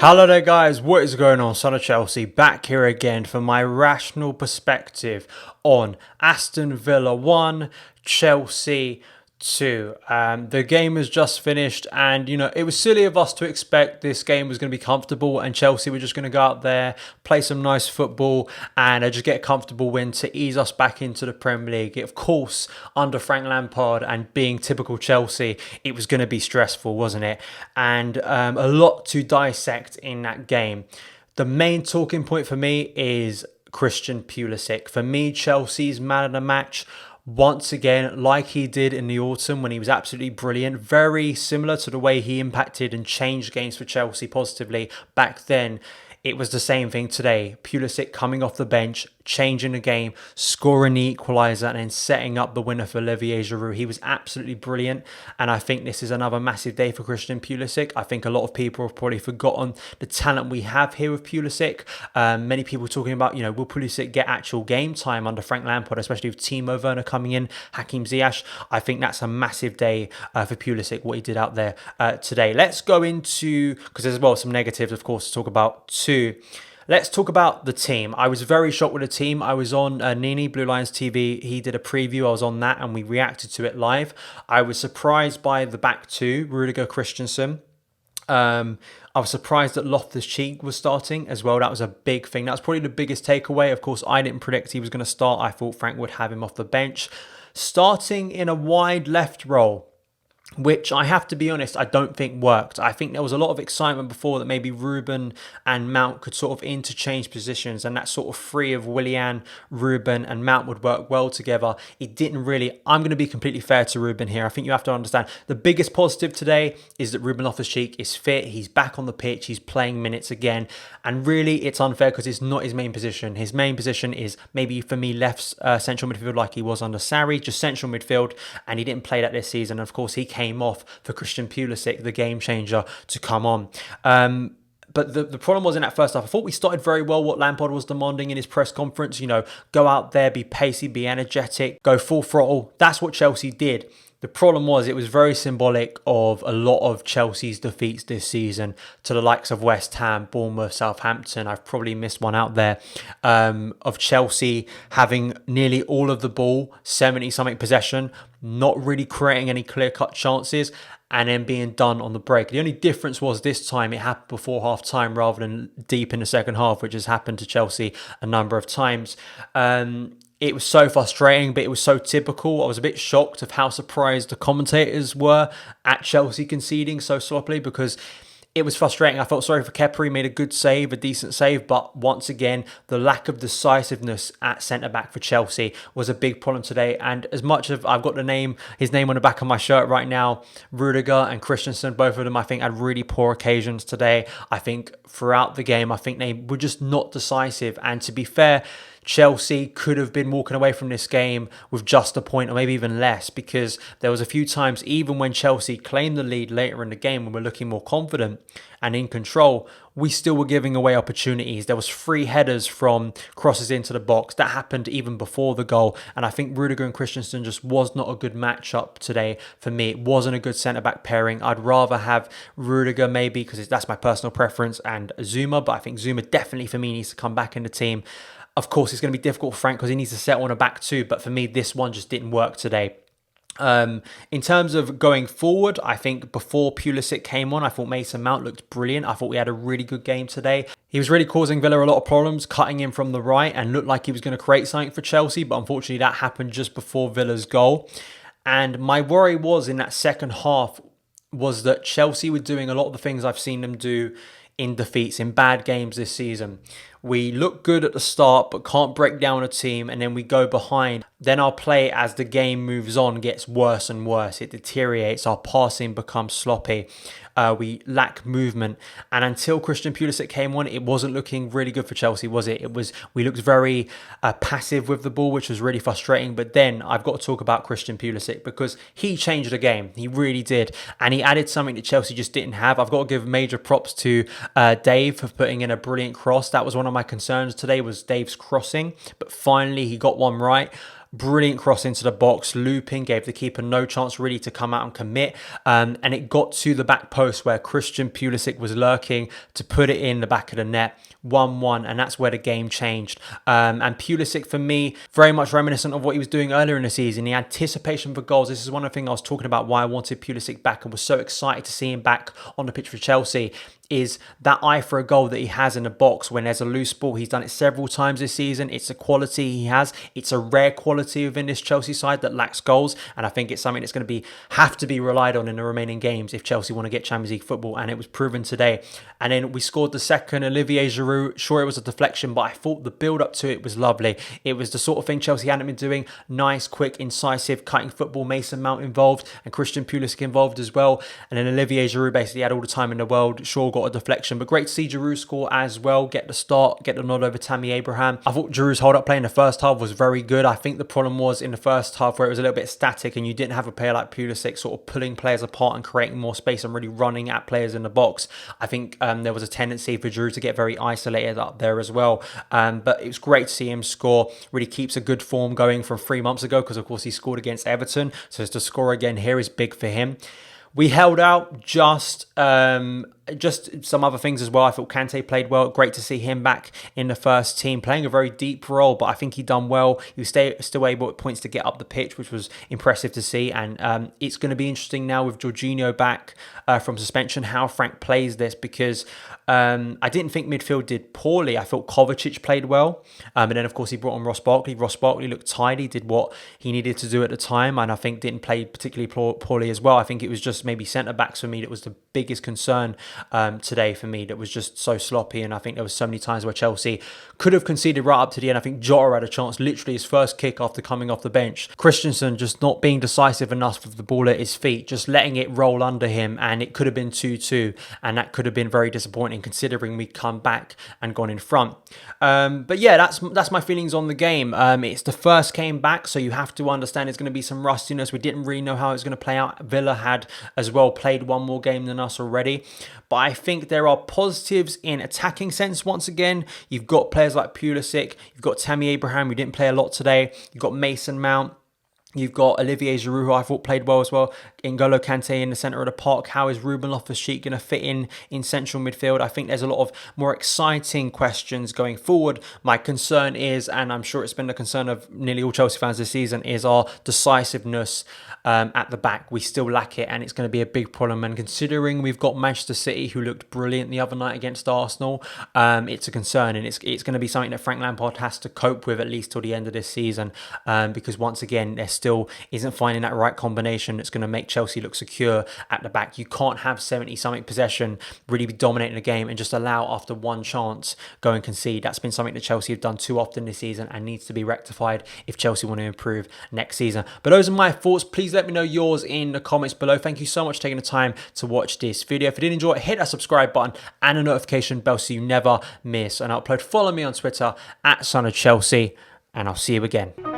Hello there guys, what is going on? Son of Chelsea back here again for my rational perspective on Aston Villa 1, Chelsea 2. The game has just finished and it was silly of us to expect this game was going to be comfortable and Chelsea were just going to go out there, play some nice football and just get a comfortable win to ease us back into the Premier League. Of course, under Frank Lampard and being typical Chelsea, it was going to be stressful, wasn't it? And a lot to dissect in that game. The main talking point for me is Christian Pulisic. For me, Chelsea's man of the match. Once again, like he did in the autumn when he was absolutely brilliant, very similar to the way he impacted and changed games for Chelsea positively back then. It was the same thing today. Pulisic coming off the bench, changing the game, scoring the equaliser and then setting up the winner for Olivier Giroud. He was absolutely brilliant and I think this is another massive day for Christian Pulisic. I think a lot of people have probably forgotten the talent we have here with Pulisic. Many people talking about, will Pulisic get actual game time under Frank Lampard, especially with Timo Werner coming in, Hakim Ziyech. I think that's a massive day for Pulisic, what he did out there today. Let's go into, because there's as well some negatives, of course, to talk about too. Let's talk about the team. I was very shocked with the team. I was on Nini, Blue Lions TV. He did a preview. I was on that and we reacted to it live. I was surprised by the back two, Rudiger, Christensen. I was surprised that Loftus-CHEEK was starting as well. That was a big thing. That's probably the biggest takeaway. Of course, I didn't predict he was going to start. I thought Frank would have him off the bench. Starting in a wide left role, which I have to be honest, I don't think worked. I think there was a lot of excitement before that maybe Ruben and Mount could sort of interchange positions and that sort of three of Willian, Ruben and Mount would work well together. It didn't really. I'm going to be completely fair to Ruben here. I think you have to understand the biggest positive today is that Ruben Loftus-CHEEK is fit. He's back on the pitch. He's playing minutes again. And really it's unfair because it's not his main position. His main position is maybe for me left central midfield like he was under Sarri, just central midfield. And he didn't play that this season. Of course, he came off for Christian Pulisic, the game changer, to come on. But the problem was in that first half, I thought we started very well what Lampard was demanding in his press conference. Go out there, be pacey, be energetic, go full throttle. That's what Chelsea did. The problem was it was very symbolic of a lot of Chelsea's defeats this season to the likes of West Ham, Bournemouth, Southampton. I've probably missed one out there of Chelsea having nearly all of the ball, 70-something possession, not really creating any clear-cut chances and then being done on the break. The only difference was this time it happened before half-time rather than deep in the second half, which has happened to Chelsea a number of times. It was so frustrating, but it was so typical. I was a bit shocked of how surprised the commentators were at Chelsea conceding so sloppily because it was frustrating. I felt sorry for Kepa. He made a good save, a decent save, but once again, the lack of decisiveness at centre-back for Chelsea was a big problem today. And as much as I've got his name on the back of my shirt right now, Rudiger and Christensen, both of them, I think, had really poor occasions today. I think throughout the game, I think they were just not decisive. And to be fair, Chelsea could have been walking away from this game with just a point or maybe even less because there was a few times even when Chelsea claimed the lead later in the game when we're looking more confident and in control, we still were giving away opportunities. There was 3 headers from crosses into the box. That happened even before the goal. And I think Rudiger and Christensen just was not a good matchup today for me. It wasn't a good centre-back pairing. I'd rather have Rudiger maybe because that's my personal preference and Zuma, but I think Zuma definitely for me needs to come back in the team. Of course, it's going to be difficult for Frank because he needs to settle on a back two. But for me, this one just didn't work today. In terms of going forward, I think before Pulisic came on, I thought Mason Mount looked brilliant. I thought we had a really good game today. He was really causing Villa a lot of problems, cutting in from the right and looked like he was going to create something for Chelsea. But unfortunately, that happened just before Villa's goal. And my worry was in that second half was that Chelsea were doing a lot of the things I've seen them do in defeats, in bad games this season. We look good at the start, but can't break down a team, and then we go behind. Then our play as the game moves on gets worse and worse. It deteriorates. Our passing becomes sloppy. We lack movement. And until Christian Pulisic came on, it wasn't looking really good for Chelsea, was it? We looked very passive with the ball, which was really frustrating. But then I've got to talk about Christian Pulisic because he changed the game. He really did. And he added something that Chelsea just didn't have. I've got to give major props to Dave for putting in a brilliant cross. That was one of my concerns today was Dave's crossing. But finally, he got one right. brilliant cross into the box, looping, gave the keeper no chance really to come out and commit. And it got to the back post where Christian Pulisic was lurking to put it in the back of the net. 1-1, and that's where the game changed. And Pulisic, for me, very much reminiscent of what he was doing earlier in the season. The anticipation for goals. This is one of the things I was talking about, why I wanted Pulisic back and was so excited to see him back on the pitch for Chelsea, is that eye for a goal that he has in the box when there's a loose ball. He's done it several times this season. It's a quality he has. It's a rare quality within this Chelsea side that lacks goals, and I think it's something that's going to have to be relied on in the remaining games if Chelsea want to get Champions League football, and it was proven today. And then we scored the second. Olivier Giroud, sure it was a deflection, but I thought the build up to it was lovely. It was the sort of thing Chelsea hadn't been doing. Nice, quick, incisive, cutting football. Mason Mount involved and Christian Pulisic involved as well. And then Olivier Giroud basically had all the time in the world. Sure, got a deflection, but great to see Giroud score as well, get the start, get the nod over Tammy Abraham. I thought Giroud's hold-up play in the first half was very good. I think the problem was in the first half where it was a little bit static and you didn't have a player like Pulisic sort of pulling players apart and creating more space and really running at players in the box. I think there was a tendency for Giroud to get very isolated up there as well. But it was great to see him score. Really keeps a good form going from 3 months ago, because of course he scored against Everton. So to score again here is big for him. We held out, just some other things as well. I thought Kante played well. Great to see him back in the first team, playing a very deep role, but I think he done well. He was still able at points to get up the pitch, which was impressive to see. And it's going to be interesting now with Jorginho back from suspension, how Frank plays this, because I didn't think midfield did poorly. I thought Kovacic played well. And then, of course, he brought on Ross Barkley. Ross Barkley looked tidy, did what he needed to do at the time, and I think didn't play particularly poorly as well. I think it was just maybe centre-backs for me that was the biggest concern today for me, that was just so sloppy. And I think there was so many times where Chelsea could have conceded right up to the end. I think Jota had a chance, literally his first kick after coming off the bench. Christensen just not being decisive enough with the ball at his feet, just letting it roll under him, and it could have been 2-2, and that could have been very disappointing considering we come back and gone in front. But yeah, that's my feelings on the game. It's the first game back, so you have to understand there's going to be some rustiness. We didn't really know how it was going to play out. Villa had as well played one more game than us already, but I think there are positives in attacking sense. Once again, you've got players like Pulisic, you've got Tammy Abraham, who didn't play a lot today, you've got Mason Mount, you've got Olivier Giroud, who I thought played well as well. N'Golo Kante in the centre of the park. How is Ruben Loftus-Cheek going to fit in central midfield? I think there's a lot of more exciting questions going forward. My concern is, and I'm sure it's been the concern of nearly all Chelsea fans this season, is our decisiveness at the back. We still lack it, and it's going to be a big problem. And considering we've got Manchester City, who looked brilliant the other night against Arsenal, it's a concern, and it's going to be something that Frank Lampard has to cope with at least till the end of this season, because once again, there still isn't finding that right combination that's going to make Chelsea look secure at the back. You can't have 70-something possession, really be dominating the game, and just allow after one chance go and concede. That's been something that Chelsea have done too often this season and needs to be rectified if Chelsea want to improve next season. But those are my thoughts. Please let me know yours in the comments below. Thank you so much for taking the time to watch this video. If you did enjoy it, hit that subscribe button and a notification bell so you never miss an upload. Follow me on Twitter @SonOfChelsea, and I'll see you again.